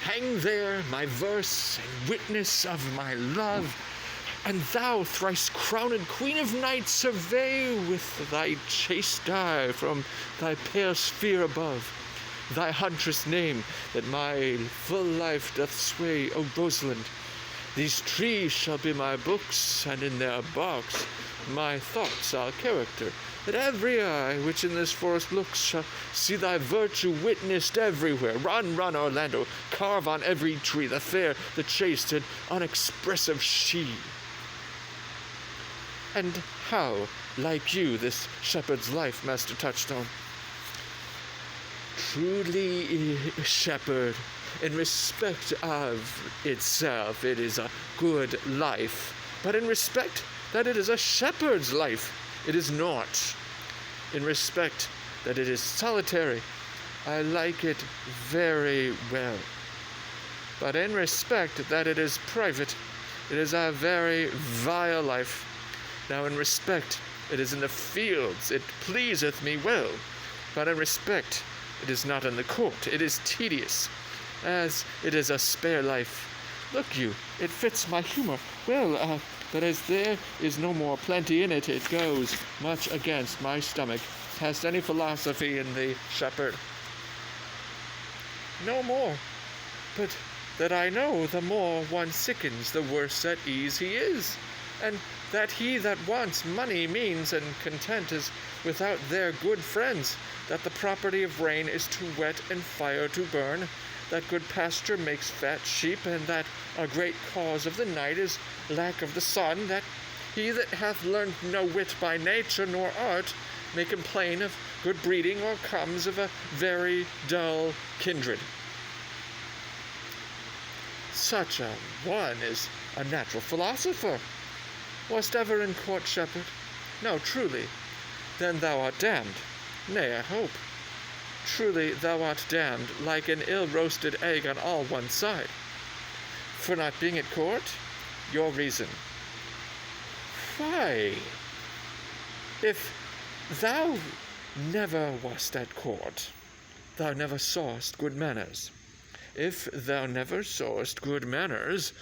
Hang there my verse and witness of my love, and thou, thrice-crowned queen of night, survey with thy chaste eye from thy pale sphere above thy huntress name that my full life doth sway, O Rosalind. These trees shall be my books, and in their barks my thoughts are character, that every eye which in this forest looks shall see thy virtue witnessed everywhere. Run, run, Orlando, carve on every tree the fair, the chaste, and unexpressive she. And how like you this shepherd's life, Master Touchstone? Truly, shepherd, in respect of itself, it is a good life, but in respect that it is a shepherd's life, it is not. In respect that it is solitary, I like it very well. But in respect that it is private, it is a very vile life. Now in respect it is in the fields, it pleaseth me well. But in respect it is not in the court, it is tedious, as it is a spare life. Look you, it fits my humour well, but as there is no more plenty in it, it goes much against my stomach. Hast any philosophy in thee, shepherd? No more, but that I know the more one sickens, the worse at ease he is, and that he that wants money, means, and content is without their good friends, that the property of rain is too wet and fire to burn, that good pasture makes fat sheep, and that a great cause of the night is lack of the sun, that he that hath learned no wit by nature nor art may complain of good breeding, or comes of a very dull kindred. Such a one is a natural philosopher. Wast ever in court, shepherd? No, truly. Then thou art damned. Nay, I hope. Truly thou art damned, like an ill-roasted egg on all one side. For not being at court? Your reason. Why? If thou never wast at court, thou never sawest good manners. If thou never sawest good manners,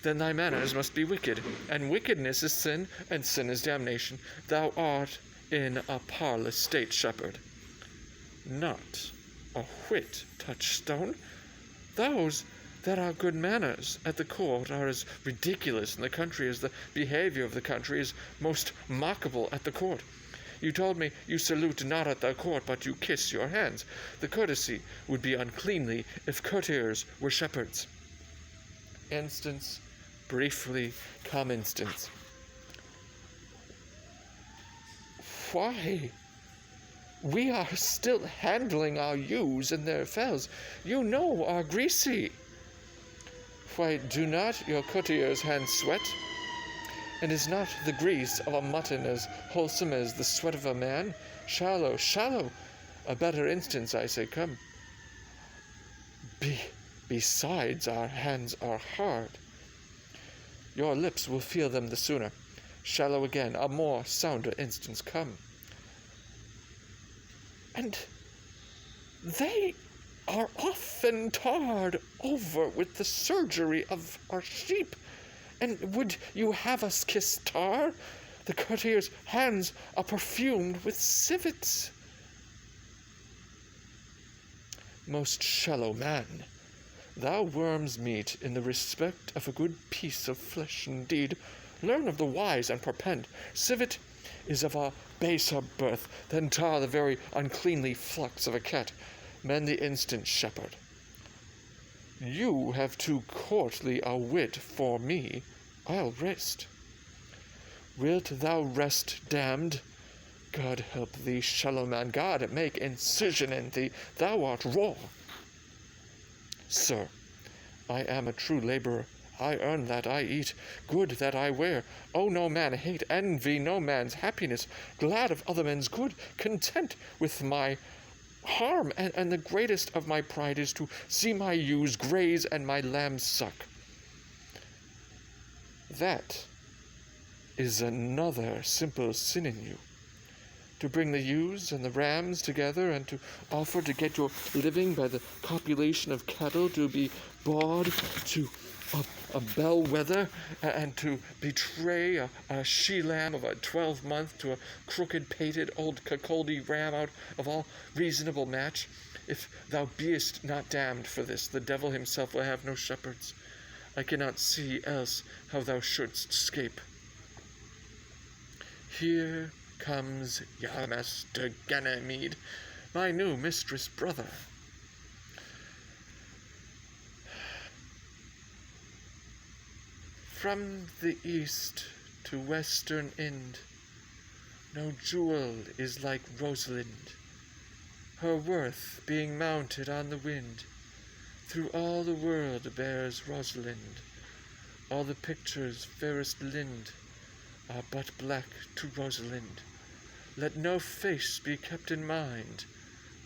then thy manners must be wicked, and wickedness is sin, and sin is damnation. Thou art in a parlous state, shepherd. Not a whit, Touchstone. Those that are good manners at the court are as ridiculous in the country as the behavior of the country is most mockable at the court. You told me you salute not at the court, but you kiss your hands. The courtesy would be uncleanly if courtiers were shepherds. Instance, briefly come instance. Why? We are still handling our ewes and their fells. You know are greasy. Why, do not your courtiers' hands sweat? And is not the grease of a mutton as wholesome as the sweat of a man? Shallow, shallow. A better instance, I say, come. Besides, our hands are hard. Your lips will feel them the sooner. Shallow again, a more sounder instance, come. And they are often tarred over with the surgery of our sheep. And would you have us kiss tar? The courtiers' hands are perfumed with civets. Most shallow man, thou worm's meat in the respect of a good piece of flesh indeed, learn of the wise and perpend. Civet is of a baser birth than tar the very uncleanly flux of a cat. Mend the instant, shepherd. You have too courtly a wit for me. I'll rest. Wilt thou rest, damned? God help thee, shallow man. God make incision in thee. Thou art raw. Sir, I am a true laborer. I earn that I eat, good that I wear. Owe no man hate, envy no man's happiness, glad of other men's good, content with my harm, and the greatest of my pride is to see my ewes graze and my lambs suck. That is another simple sin in you. to bring the ewes and the rams together, and to offer to get your living by the copulation of cattle, to be bawd to a bellwether, and to betray a she-lamb of a 12-month to a crooked-pated old cuckoldy ram out of all reasonable match. If thou beest not damned for this, the devil himself will have no shepherds. I cannot see else how thou shouldst scape. Here comes your master Ganymede, my new mistress brother. From the east to western end, no jewel is like Rosalind, her worth being mounted on the wind. Through all the world bears Rosalind, all the pictures fairest lind are but black to Rosalind. Let no face be kept in mind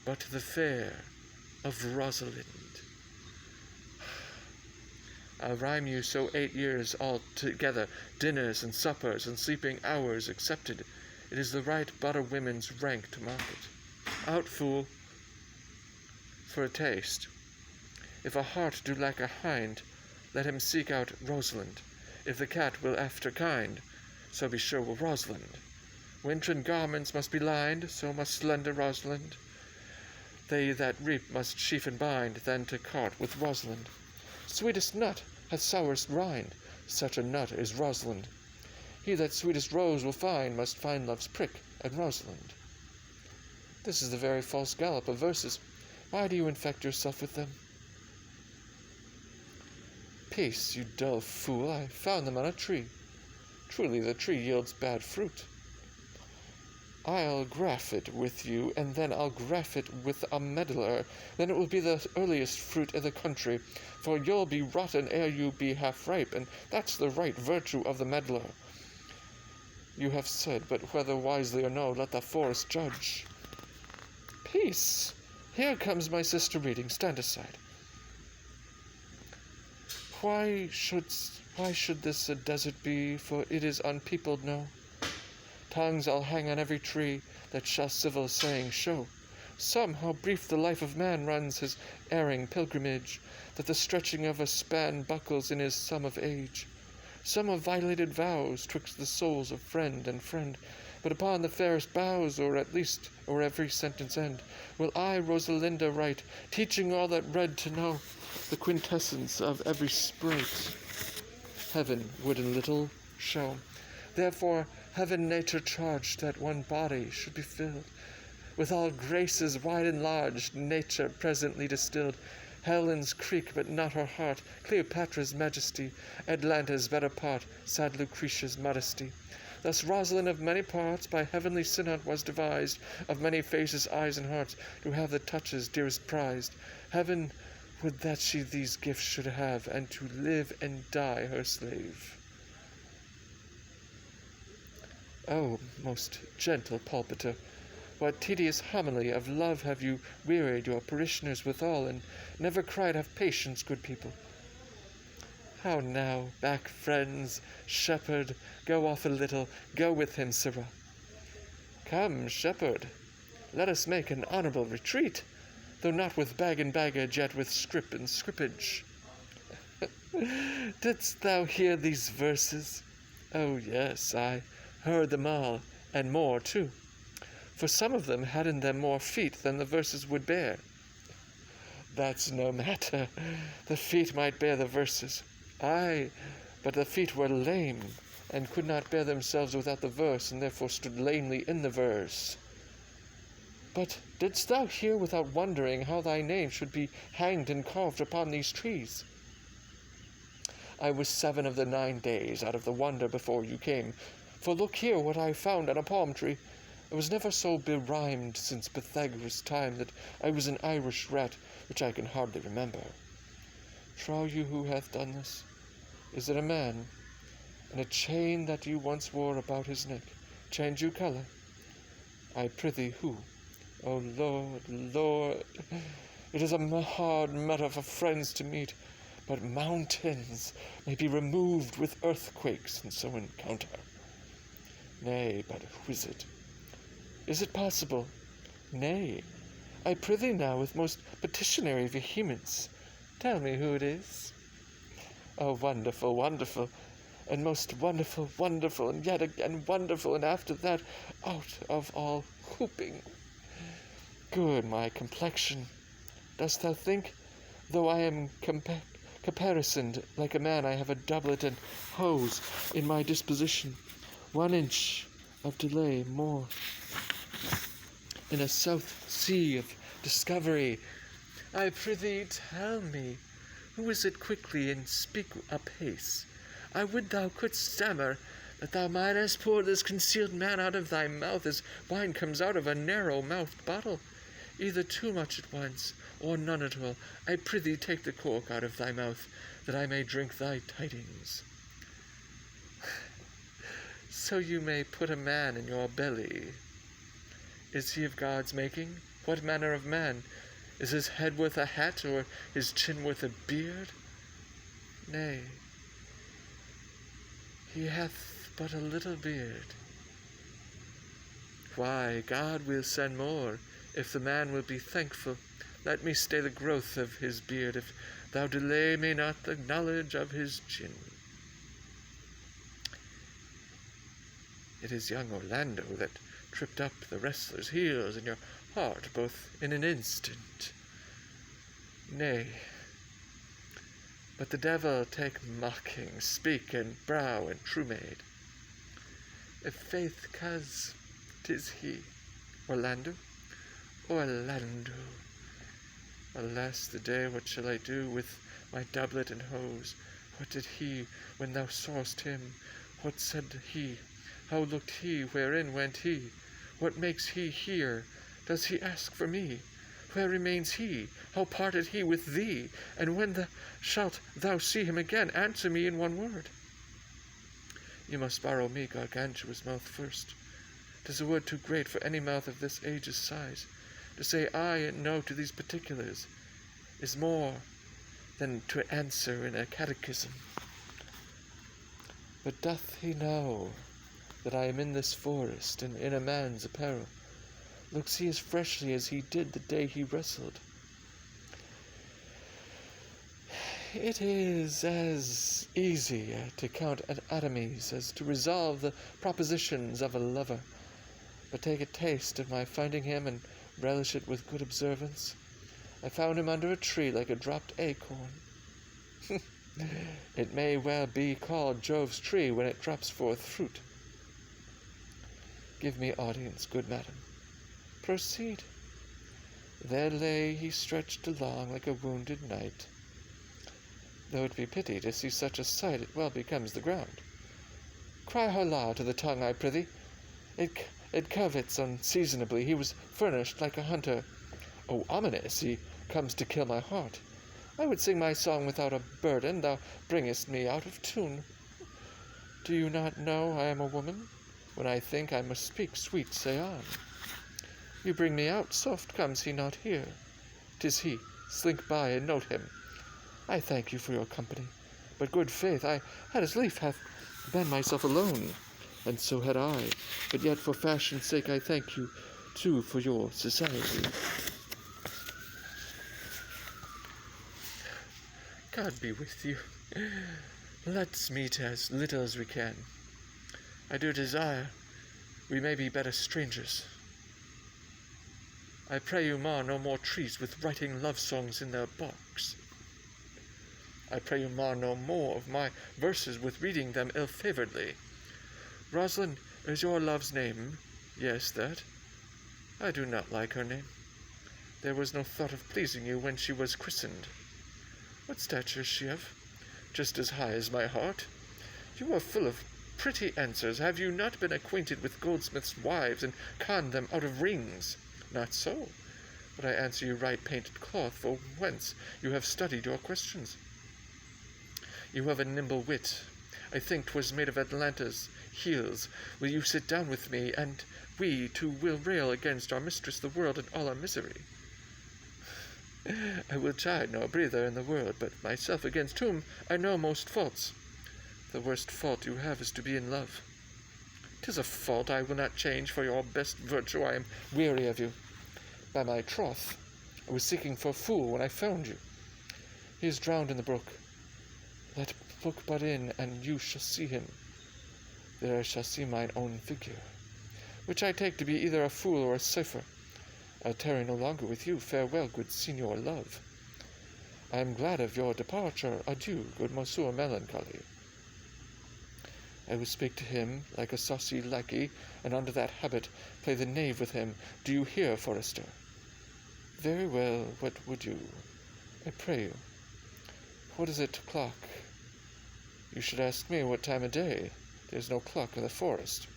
but the fair of Rosalind. I'll rhyme you so 8 years all together, dinners and suppers and sleeping hours excepted. It is the right but a women's rank to market. Out, fool, for a taste. If a hart do lack a hind, let him seek out Rosalind. If the cat will after kind, so be sure will Rosalind. Wintron garments must be lined, so must slender Rosalind. They that reap must sheaf and bind, then to cart with Rosalind. Sweetest nut hath sourest rind, such a nut is Rosalind. He that sweetest rose will find must find love's prick and Rosalind. This is the very false gallop of verses. Why do you infect yourself with them? Peace, you dull fool, I found them on a tree. Truly the tree yields bad fruit. I'll graff it with you, and then I'll graff it with a meddler. Then it will be the earliest fruit in the country, for you'll be rotten ere you be half ripe, and that's the right virtue of the meddler. You have said, but whether wisely or no, let the forest judge. Peace! Here comes my sister reading. Stand aside. Why should this a desert be, for it is unpeopled now? Tongues I'll hang on every tree that shall civil saying show. Some how brief the life of man runs his erring pilgrimage, that the stretching of a span buckles in his sum of age. Some have violated vows twixt the souls of friend and friend, but upon the fairest boughs, or at least o'er every sentence end, will I, Rosalinda, write, teaching all that read to know the quintessence of every sprite heaven would in little show. Therefore heaven nature charged that one body should be filled with all graces wide enlarged, nature presently distilled. Helen's creek, but not her heart, Cleopatra's majesty, Atlanta's better part, sad Lucretia's modesty. Thus Rosalind of many parts by heavenly synod was devised, of many faces, eyes, and hearts, to have the touches dearest prized. Heaven would that she these gifts should have, and to live and die her slave. O most gentle pulpiter, what tedious homily of love have you wearied your parishioners withal, and never cried, have patience, good people. How now, back, friends, shepherd, go off a little, go with him, sirrah. Come, shepherd, let us make an honourable retreat, though not with bag and baggage, yet with scrip and scrippage. Didst thou hear these verses? Oh, yes, I heard them all, and more too, for some of them had in them more feet than the verses would bear. That's no matter, the feet might bear the verses. Aye, but the feet were lame, and could not bear themselves without the verse, and therefore stood lamely in the verse. But didst thou hear without wondering how thy name should be hanged and carved upon these trees? I was 7 of the 9 days out of the wonder before you came, for look here what I found on a palm tree. I was never so berhymed since Pythagoras' time that I was an Irish rat, which I can hardly remember. Trow you who hath done this? Is it a man? And a chain that you once wore about his neck, change you colour? I prithee who? O Lord, Lord, it is a hard matter for friends to meet, but mountains may be removed with earthquakes, and so encounter. Nay, but who is it? Is it possible? Nay, I prithee now with most petitionary vehemence, tell me who it is. Oh, wonderful, wonderful, and most wonderful, wonderful, and yet again wonderful, and after that, out of all whooping. Good my complexion, dost thou think, though I am caparisoned like a man, I have a doublet and hose in my disposition, 1 inch of delay more in a south sea of discovery. I prithee tell me, who is it quickly, and speak apace? I would thou couldst stammer, that thou mightest pour this concealed man out of thy mouth as wine comes out of a narrow-mouthed bottle, either too much at once, or none at all. I prithee take the cork out of thy mouth, that I may drink thy tidings. So you may put a man in your belly. Is he of God's making? What manner of man? Is his head worth a hat, or his chin worth a beard? Nay, he hath but a little beard. Why, God will send more, if the man will be thankful. Let me stay the growth of his beard, if thou delay me not the knowledge of his chin. It is young Orlando that tripped up the wrestler's heels in your heart, both in an instant. Nay, but the devil take mocking, speak and brow and true maid. If faith, coz, 'tis he, Orlando, Orlando. Alas the day, what shall I do with my doublet and hose? What did he, when thou sawest him? What said he? How looked he? Wherein went he? What makes he here? Does he ask for me? Where remains he? How parted he with thee? And when shalt thou see him again? Answer me in one word. You must borrow me Gargantua's mouth first. 'Tis a word too great for any mouth of this age's size. To say aye and no to these particulars is more than to answer in a catechism. But doth he know that I am in this forest, and in a man's apparel? Looks he as freshly as he did the day he wrestled? It is as easy to count atomies as to resolve the propositions of a lover. But take a taste of my finding him, and relish it with good observance. I found him under a tree like a dropped acorn. It may well be called Jove's tree when it drops forth fruit. Give me audience, good madam. Proceed. There lay he stretched along like a wounded knight. Though it be pity to see such a sight, it well becomes the ground. Cry holla to the tongue, I prithee. It covets unseasonably. He was furnished like a hunter. Oh, ominous, he comes to kill my heart. I would sing my song without a burden. Thou bringest me out of tune. Do you not know I am a woman? When I think I must speak, sweet, say on. You bring me out, soft comes he not here. 'Tis he, slink by and note him. I thank you for your company, but good faith, I had as lief have been myself alone, and so had I, but yet for fashion's sake I thank you, too, for your society. God be with you. Let's meet as little as we can. I do desire we may be better strangers. I pray you mar no more trees with writing love songs in their box. I pray you mar no more of my verses with reading them ill-favouredly. Rosalind is your love's name? Yes, that. I do not like her name. There was no thought of pleasing you when she was christened. What stature is she of? Just as high as my heart. You are full of pretty answers. Have you not been acquainted with goldsmiths' wives, and conned them out of rings? Not so. But I answer you right painted cloth, for whence you have studied your questions. You have a nimble wit. I think 'twas made of Atlanta's heels. Will you sit down with me, and we two will rail against our mistress the world and all our misery? I will chide no breather in the world, but myself, against whom I know most faults. The worst fault you have is to be in love. 'Tis a fault I will not change for your best virtue. I am weary of you. By my troth, I was seeking for a fool when I found you. He is drowned in the brook. Let look but in, and you shall see him. There I shall see mine own figure, which I take to be either a fool or a cipher. I'll tarry no longer with you. Farewell, good Signor Love. I am glad of your departure. Adieu, good Monsieur Melancholy. I will speak to him like a saucy lackey, and under that habit play the knave with him. Do you hear, Forester? Very well, what would you? I pray you. What is it o'clock? You should ask me what time of day. There is no clock in the forest.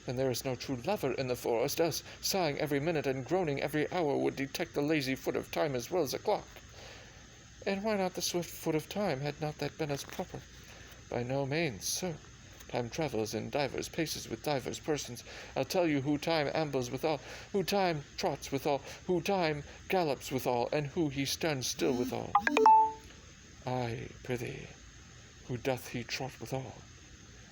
Then there is no true lover in the forest, else sighing every minute and groaning every hour would detect the lazy foot of time as well as a clock. And why not the swift foot of time, had not that been as proper? By no means, sir. Time travels in divers paces with divers persons. I'll tell you who time ambles withal, who time trots withal, who time gallops withal, and who he stands still withal. Ay, prithee, who doth he trot withal?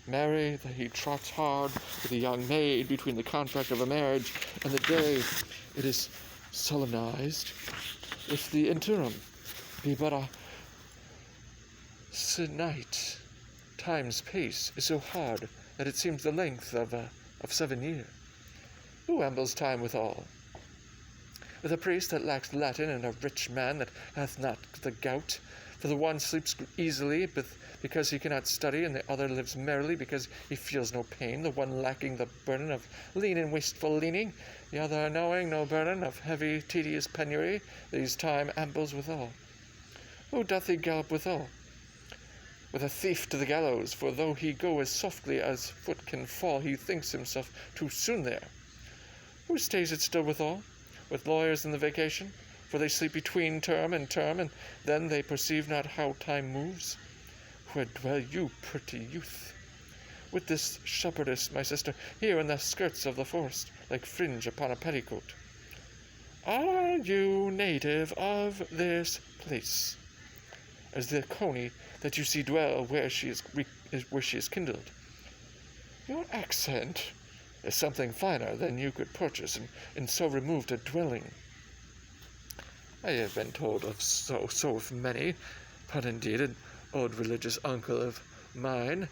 Marry, that he trots hard with a young maid between the contract of a marriage and the day it is solemnized, if the interim be but a se'night. Time's pace is so hard that it seems the length of 7 years. Who ambles time withal? With a priest that lacks Latin, and a rich man that hath not the gout. For the one sleeps easily because he cannot study, and the other lives merrily because he feels no pain, the one lacking the burden of lean and wasteful leaning, the other knowing no burden of heavy, tedious penury. These time ambles withal. Who doth he gallop withal? With a thief to the gallows, for though he go as softly as foot can fall, he thinks himself too soon there. Who stays it still withal? With lawyers in the vacation, for they sleep between term, and then they perceive not how time moves. Where dwell you, pretty youth? With this shepherdess, my sister, here in the skirts of the forest, like fringe upon a petticoat. Are you native of this place? As the coney that you see dwell where she is kindled. Your accent is something finer than you could purchase in so removed a dwelling. I have been told of so of many, but indeed an old religious uncle of mine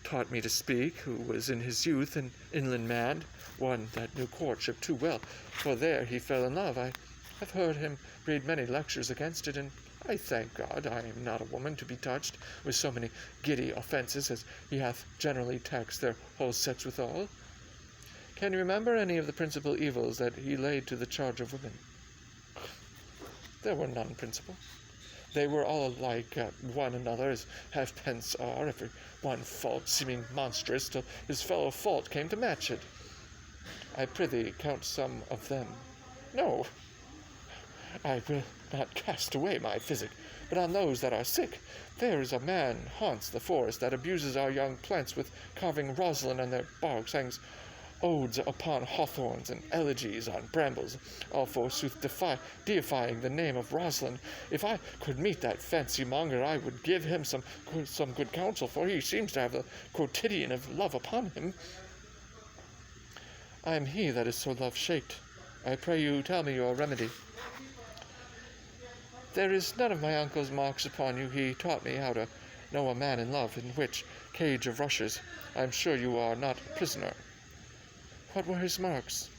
taught me to speak, who was in his youth an inland man, one that knew courtship too well, for there he fell in love. I have heard him read many lectures against it, and I thank God I am not a woman to be touched with so many giddy offences as he hath generally taxed their whole sex withal. Can you remember any of the principal evils that he laid to the charge of women? There were none principal. They were all alike one another, as halfpence are, every one fault seeming monstrous, till his fellow fault came to match it. I prithee count some of them. No, I will not cast away my physic, but on those that are sick. There is a man haunts the forest that abuses our young plants with carving roslin on their barks, hangs odes upon hawthorns and elegies on brambles, all forsooth deifying the name of Roslin. If I could meet that fancy monger, I would give him some good counsel, for he seems to have the quotidian of love upon him. I am he that is so love-shaped. I pray you tell me your remedy. There is none of my uncle's marks upon you. He taught me how to know a man in love, in which cage of rushes I am sure you are not a prisoner. What were his marks?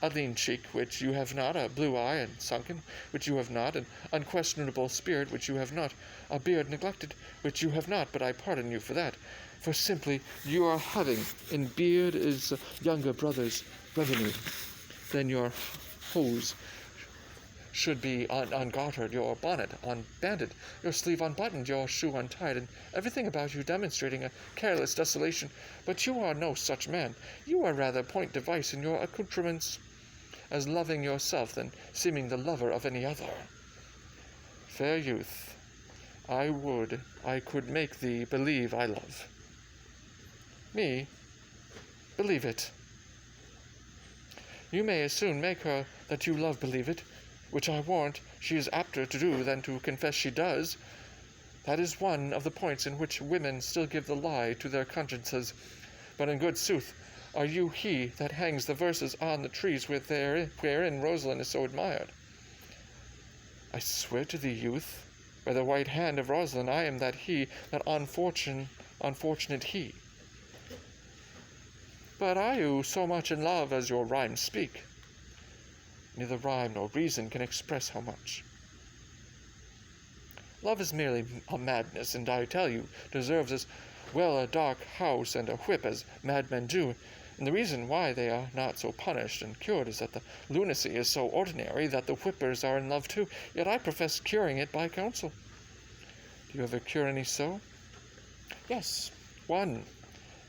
A lean cheek, which you have not, a blue eye and sunken, which you have not, an unquestionable spirit, which you have not, a beard neglected, which you have not, but I pardon you for that, for simply you are having, in beard is younger brother's revenue, then your hose should be ungartered, your bonnet unbanded, your sleeve unbuttoned, your shoe untied, and everything about you demonstrating a careless desolation. But you are no such man. You are rather point device in your accoutrements, as loving yourself than seeming the lover of any other. Fair youth, I would I could make thee believe I love. Me? Believe it. You may as soon make her that you love believe it, which I warrant she is apter to do than to confess she does. That is one of the points in which women still give the lie to their consciences. But in good sooth, are you he that hangs the verses on the trees wherein Rosalind is so admired? I swear to thee, youth, by the white hand of Rosalind, I am that unfortunate he. But are you so much in love as your rhymes speak? Neither rhyme nor reason can express how much. Love is merely a madness, and I tell you, deserves as well a dark house and a whip as madmen do, and the reason why they are not so punished and cured is that the lunacy is so ordinary that the whippers are in love too, yet I profess curing it by counsel. Do you ever cure any so? Yes, one.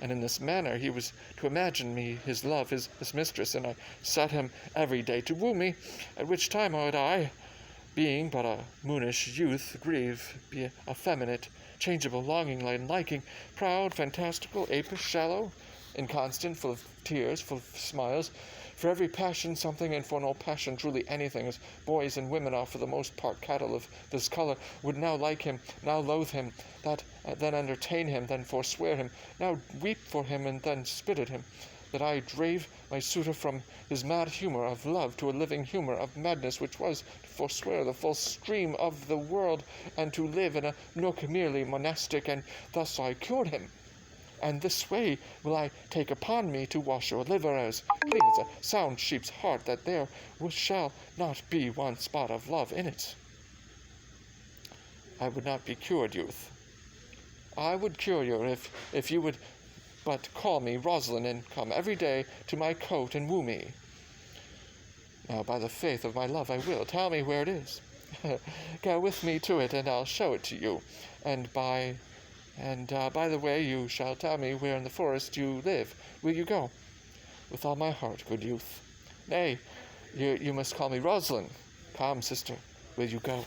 And in this manner he was to imagine me his love, his mistress, and I sought him every day to woo me, at which time would I, being but a moonish youth, grieve, be effeminate, changeable, longing, and liking, proud, fantastical, apish, shallow, inconstant, full of tears, full of smiles, for every passion something, and for no passion truly anything, as boys and women are for the most part cattle of this colour, would now like him, now loathe him, that then entertain him, then forswear him, now weep for him, and then spit at him, that I drave my suitor from his mad humour of love to a living humour of madness, which was to forswear the full stream of the world, and to live in a nook merely monastic, and thus I cured him. And this way will I take upon me to wash your liver as clean as a sound sheep's heart, that there shall not be one spot of love in it. I would not be cured, youth. I would cure you if you would but call me Rosalind, and come every day to my cote and woo me. Now, by the faith of my love, I will. Tell me where it is. Go with me to it, and I'll show it to you. And by the way, you shall tell me where in the forest you live. Will you go? With all my heart, good youth. Nay, you must call me Rosalind. Come, sister, will you go?